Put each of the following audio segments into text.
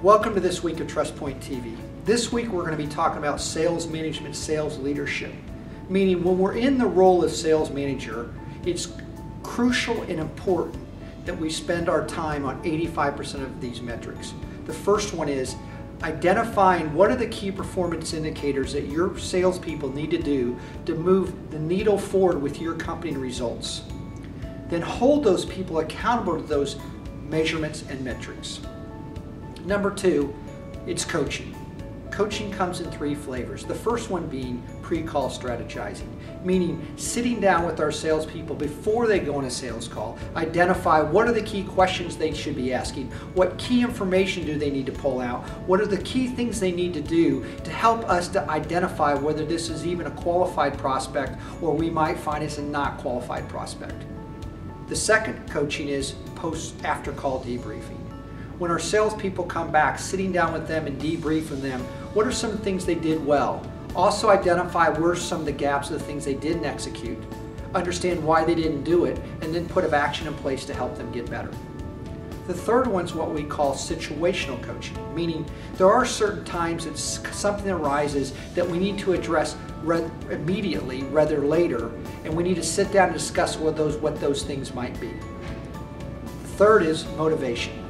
Welcome to this week of TrustPoint TV. This week we're going to be talking about sales management, sales leadership. Meaning when we're in the role of sales manager, it's crucial and important that we spend our time on 85% of these metrics. The first one is identifying what are the key performance indicators that your salespeople need to do to move the needle forward with your company results. Then hold those people accountable to those measurements and metrics. Number two, it's coaching. Coaching comes in three flavors. The first one being pre-call strategizing, meaning sitting down with our salespeople before they go on a sales call, identify what are the key questions they should be asking, what key information do they need to pull out, what are the key things they need to do to help us to identify whether this is even a qualified prospect or we might find it's a not qualified prospect. The second coaching is post-after call debriefing. When our salespeople come back, sitting down with them and debriefing them, what are some things they did well? Also identify where some of the gaps of the things they didn't execute, understand why they didn't do it, and then put an action in place to help them get better. The third one's what we call situational coaching, meaning there are certain times that something arises that we need to address immediately rather later, and we need to sit down and discuss what those things might be. The third is motivation.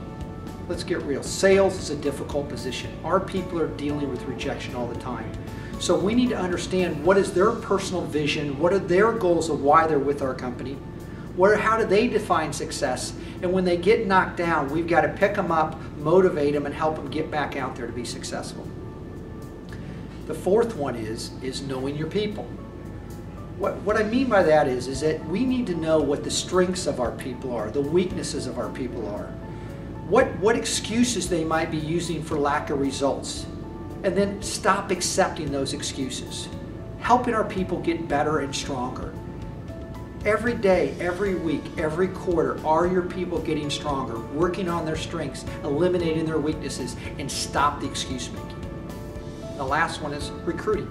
Let's get real. Sales is a difficult position. Our people are dealing with rejection all the time. So we need to understand what is their personal vision, what are their goals of why they're with our company, how do they define success, and when they get knocked down, we've got to pick them up, motivate them, and help them get back out there to be successful. The fourth one is knowing your people. What I mean by that is that we need to know what the strengths of our people are, the weaknesses of our people are. What excuses they might be using for lack of results, and then stop accepting those excuses. Helping our people get better and stronger. Every day, every week, every quarter, are your people getting stronger, working on their strengths, eliminating their weaknesses, and stop the excuse making. The last one is recruiting.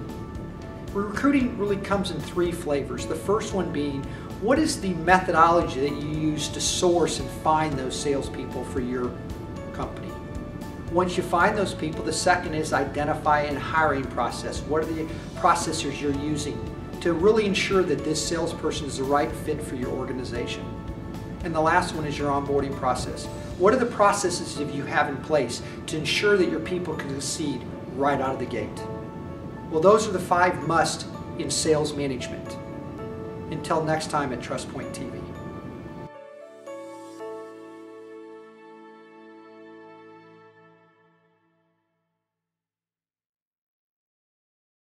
Recruiting really comes in three flavors. The first one being, what is the methodology that you use to source and find those salespeople for your company? Once you find those people, the second is identify and hiring process. What are the processes you're using to really ensure that this salesperson is the right fit for your organization? And the last one is your onboarding process. What are the processes that you have in place to ensure that your people can succeed right out of the gate? Well, those are the 5 must in sales management. Until next time at TrustPoint TV.